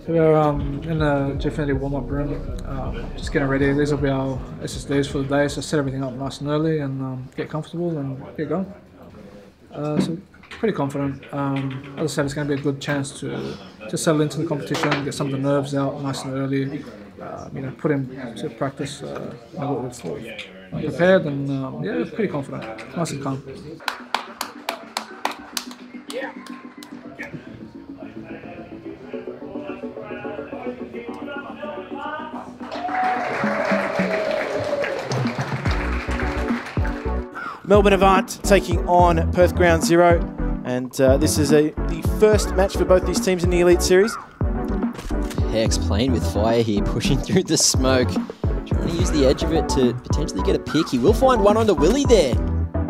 So we're in the Gfinity warm-up room, just getting ready. These will be our SSDs for the day, so set everything up nice and early and get comfortable and get going. So pretty confident. As I said, it's going to be a good chance to settle into the competition, get some of the nerves out nice and early, put into practice what we've prepared, and yeah, pretty confident, nice and calm. Melbourne Avant taking on Perth Ground Zero, and this is the first match for both these teams in the Elite Series. Hex playing with fire here, pushing through the smoke, trying to use the edge of it to potentially get a pick. He will find one onto Willie there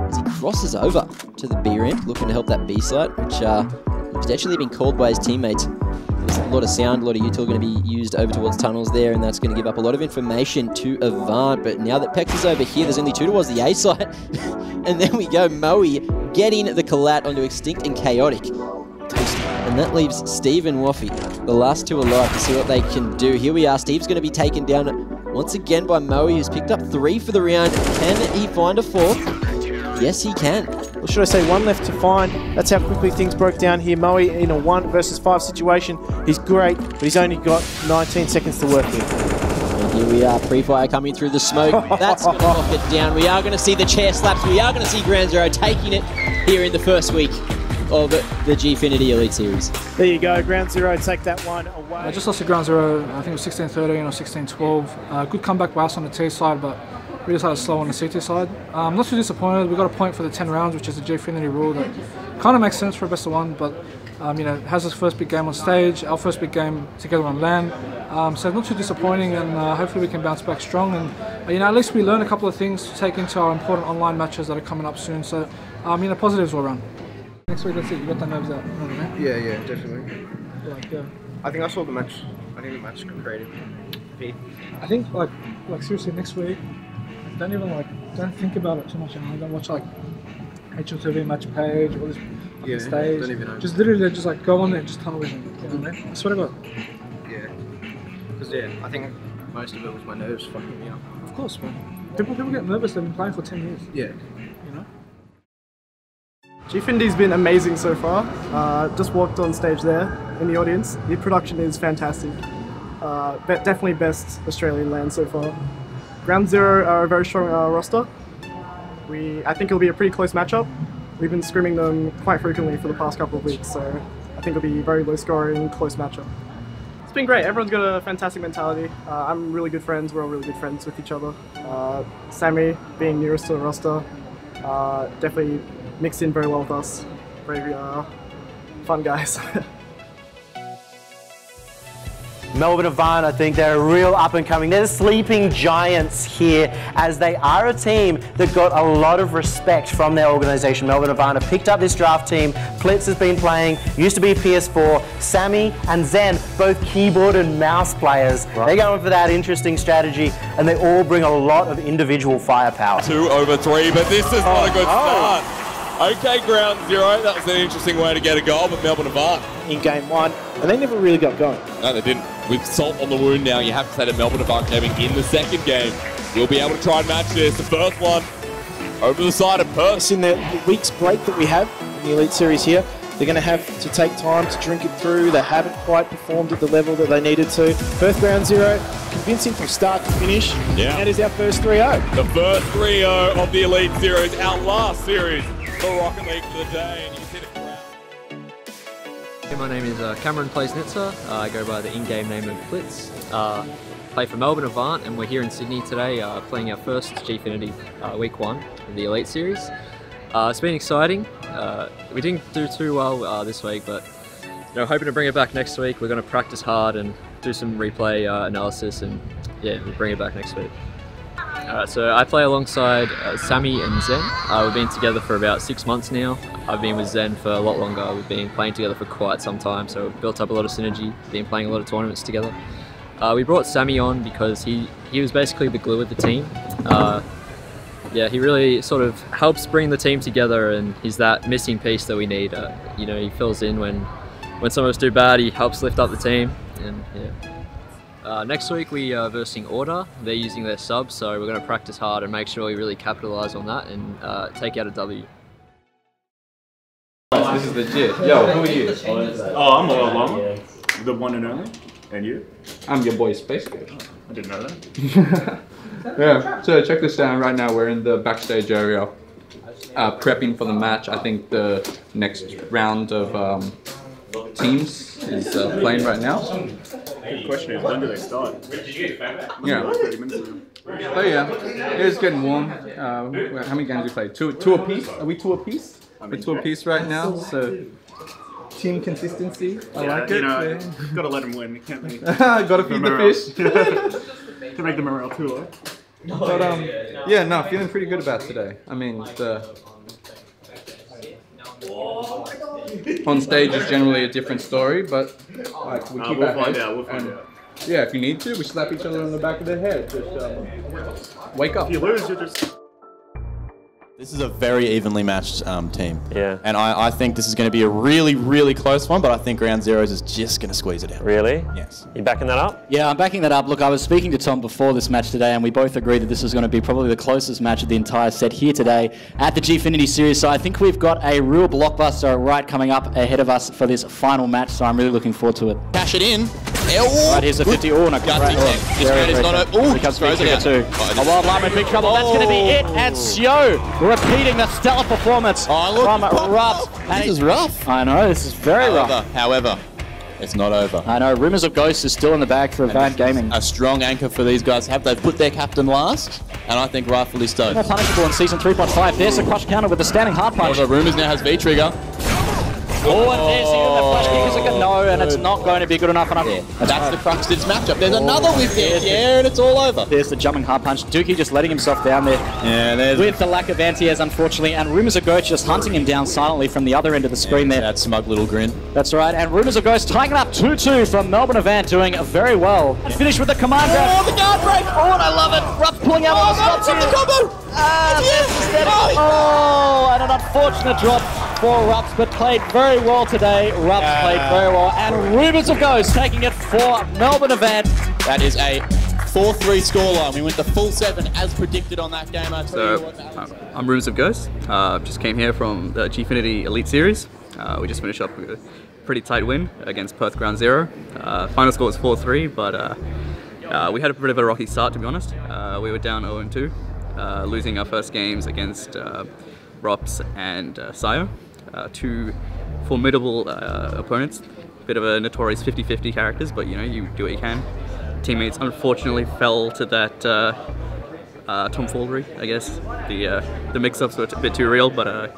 as he crosses over to the B ramp, looking to help that B site, which potentially been called by his teammates. There's a lot of sound, a lot of util going to be used over towards tunnels there, and that's going to give up a lot of information to Avant. But now that Pex is over here, there's only two towards the A site. And then we go Moe getting the collat onto Extinct and Chaotic. And that leaves Steve and Waffy, the last two alive, to see what they can do. Here we are, Steve's going to be taken down once again by Moe, who's picked up 3 for the round. Can he find a 4th? Yes, he can. Or should I say 1 left to find. That's how quickly things broke down here. Moe in a 1 versus 5 situation. He's great, but he's only got 19 seconds to work here. And here we are, pre-fire coming through the smoke. That's going to lock it down. We are going to see the chair slaps. We are going to see Ground Zero taking it here in the first week of the Gfinity Elite Series. There you go, Ground Zero take that one away. I just lost to Ground Zero, I think it was 16-13 or 16-12. Good comeback by us on the T side, but we just had a slow on the CT side. Not too disappointed. We got a point for the 10 rounds, which is the Gfinity rule that kind of makes sense for a best of 1, but it has his first big game on stage, our first big game together on LAN. So not too disappointing, and hopefully we can bounce back strong. And at least we learn a couple of things to take into our important online matches that are coming up soon. So positives all around. Next week, that's it. You got the nerves out. Yeah, definitely. Yeah. I think I saw the match. I think the match got creative. I think like seriously next week, don't think about it too much. Don't watch HLTV match page or this stage. Don't even know. Just literally just go on there and just tunnel vision. You know what I mean? I swear to God. Yeah. Because I think most of it was my nerves fucking me up. Of course, man. People get nervous. They've been playing for 10 years. Yeah. Gfinity's been amazing so far. Just walked on stage there in the audience. The production is fantastic. Definitely best Australian LAN so far. Ground Zero are a very strong roster. I think it'll be a pretty close matchup. We've been scrimming them quite frequently for the past couple of weeks, so I think it'll be a very low scoring, close matchup. It's been great. Everyone's got a fantastic mentality. I'm really good friends. We're all really good friends with each other. Sammy, being nearest to the roster, definitely mixed in very well with us. Very fun guys. Melbourne Avant, I think they're a real up and coming. They're the sleeping giants here, as they are a team that got a lot of respect from their organisation. Melbourne Avant have picked up this draft team. Plitz has been playing, used to be PS4. Sammy and Zen, both keyboard and mouse players. Right. They're going for that interesting strategy, and they all bring a lot of individual firepower. 2 over 3, but this is not a good start. Okay, Ground Zero, that was an interesting way to get a goal, but Melbourne Avant in game 1, and they never really got going. No, they didn't. With salt on the wound now, you have to say that Melbourne Avant Gaming in the second game will be able to try and match this. The first one over the side of Perth. It's in the week's break that we have in the Elite Series here. They're going to have to take time to drink it through. They haven't quite performed at the level that they needed to. Perth Ground Zero, convincing from start to finish. Yeah. That is our first 3-0. The first 3-0 of the Elite Series, our last series for Rocket League for the day. And you see the crowd. Hey, my name is Cameron Plays Nitzer. I go by the in-game name of Blitz. Play for Melbourne Avant, and we're here in Sydney today playing our first Gfinity Week 1 of the Elite Series. It's been exciting. We didn't do too well this week, but hoping to bring it back next week. We're going to practice hard and do some replay analysis, and yeah, we'll bring it back next week. So I play alongside Sammy and Zen. We've been together for about 6 months now. I've been with Zen for a lot longer. We've been playing together for quite some time, so we've built up a lot of synergy, been playing a lot of tournaments together. We brought Sammy on because he was basically the glue of the team. Yeah, he really sort of helps bring the team together, and he's that missing piece that we need. You know, he fills in when some of us do bad, he helps lift up the team, and yeah. Next week we are versing Order. They're using their sub, so we're going to practice hard and make sure we really capitalise on that and take out a W. This is legit. Yo, who are you? Oh, I'm Loyal Llama, the one and only. And you? I'm your boy Space Ghost. I didn't know that. Yeah, so check this out. Right now we're in the backstage area, prepping for the match. I think the next round of teams is playing right now. The question is, when do they start? Yeah. 30 minutes ago. Oh yeah, it's getting warm. How many games we played? Two apiece? Are we two apiece? We're two apiece right now, so team consistency. I like it. You know, gotta let them win, can't they? Gotta feed the fish. To make the morale too low. But yeah, no, feeling pretty good about today. I mean, on stage is generally a different story, but like we keep our heads. We'll find out. Yeah, if you need to, we slap each other on the back of the head. Just wake up. If you lose, you just. This is a very evenly matched team. Yeah. And I think this is going to be a really, really close one, but I think Ground Zeroes is just going to squeeze it out. Really? Yes. You backing that up? Yeah, I'm backing that up. Look, I was speaking to Tom before this match today, and we both agreed that this was going to be probably the closest match of the entire set here today at the Gfinity series. So I think we've got a real blockbuster right coming up ahead of us for this final match, so I'm really looking forward to it. Cash it in. Right, here's a 50. Oh, no, Gutsy kick. This round is not a... Ooh, throws it out. Too. A Wild Llama in big trouble. That's going to be it. And Sio repeating the stellar performance from Ruff. This is rough. I know, this is very rough. However, it's not over. I know, Rumours of Ghosts is still in the bag for Avant Gaming. A strong anchor for these guys. They've put their captain last, and I think rightfully so. More punishable in Season 3.5. There's a crush counter with the standing hard punch. However, Rumours now has V-trigger. Oh, and there's even the flash kick is a good no, and it's not going to be good enough. That's the crux of this matchup. There's another whiff here, and it's all over. There's the jumping hard punch. Dookie just letting himself down there. Yeah, with the lack of anti-airs, unfortunately, and Rumours of Ghost just hunting him down silently from the other end of the screen there. That smug little grin. That's right, and Rumours of Ghost tying it up 2-2 from Melbourne Avant, doing very well. Finish with the command grab. Oh, the guard break! Oh, and I love it. Ruff pulling out all the stops here. The combo! And an unfortunate drop for Ruffs, but played very well today. Ruffs played very well, and Rumours of Ghost taking it for Melbourne Avant. That is a 4-3 scoreline. We went the full 7 as predicted on that game. I'm Rumours of Ghost. Just came here from the Gfinity Elite Series. We just finished up with a pretty tight win against Perth Ground Zero. Final score was 4-3, but we had a bit of a rocky start, to be honest. We were down 0-2, losing our first games against Rops and Sayo. Two formidable opponents, bit of a notorious 50-50 characters, but you know, you do what you can. Teammates unfortunately fell to that tomfoolery, I guess. The mix-ups were a bit too real, but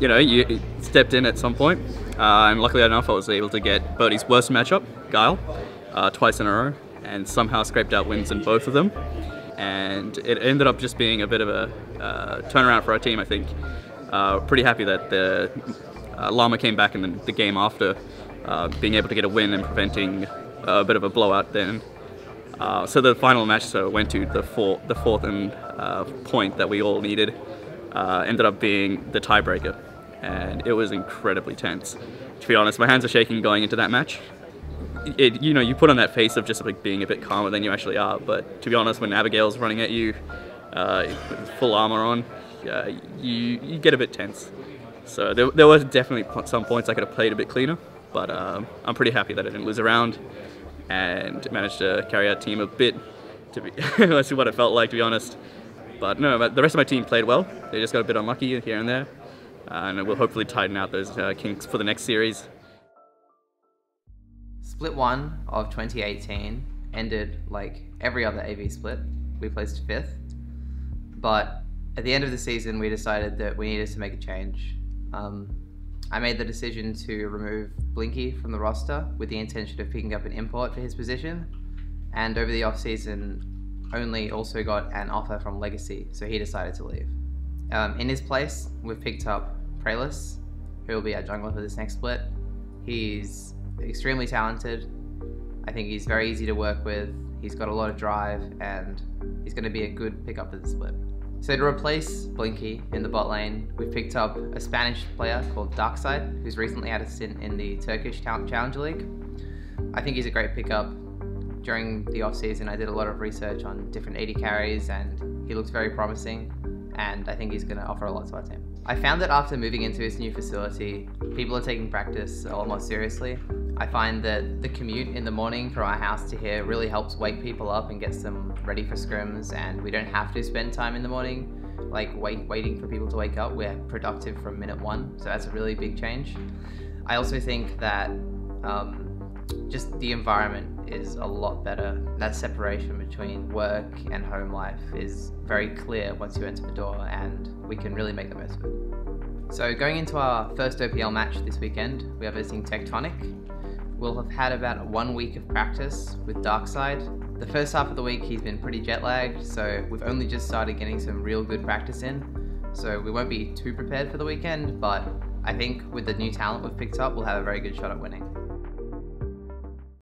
you know, you stepped in at some point, and luckily enough I was able to get Birdie's worst matchup, Guile, twice in a row, and somehow scraped out wins in both of them. And it ended up just being a bit of a turnaround for our team, I think. Pretty happy that the Llama came back in the game after being able to get a win and preventing a bit of a blowout then. So the final match went to the fourth and point that we all needed. Ended up being the tiebreaker, and it was incredibly tense. To be honest, my hands are shaking going into that match. You know, you put on that face of just like being a bit calmer than you actually are, but to be honest, when Abigail's running at you with full armor on, you get a bit tense. So there was definitely some points I could have played a bit cleaner, but I'm pretty happy that I didn't lose a round and managed to carry our team a bit to be that's what it felt like, to be honest. But no, the rest of my team played well. They just got a bit unlucky here and there, and we'll hopefully tighten out those kinks for the next series. Split 1 of 2018 ended like every other AV split. We placed 5th, but at the end of the season we decided that we needed to make a change. I made the decision to remove Blinky from the roster with the intention of picking up an import for his position, and over the off season only also got an offer from Legacy, so he decided to leave. In his place, we've picked up Praelus, who will be our jungler for this next split. He's extremely talented. I think he's very easy to work with. He's got a lot of drive, and he's going to be a good pickup for the split. So to replace Blinky in the bot lane, we've picked up a Spanish player called Darkside, who's recently had a stint in the Turkish Challenger League. I think he's a great pickup. During the off-season, I did a lot of research on different AD carries, and he looks very promising, and I think he's going to offer a lot to our team. I found that after moving into this new facility, people are taking practice a lot more seriously. I find that the commute in the morning from our house to here really helps wake people up and gets them ready for scrims, and we don't have to spend time in the morning like waiting for people to wake up. We're productive from minute one, so that's a really big change. I also think that just the environment is a lot better. That separation between work and home life is very clear once you enter the door, and we can really make the most of it. So going into our first OPL match this weekend, we are visiting Tectonic. We'll have had about 1 week of practice with Darkside. The first half of the week he's been pretty jet lagged, so we've only just started getting some real good practice in. So we won't be too prepared for the weekend, but I think with the new talent we've picked up, we'll have a very good shot at winning.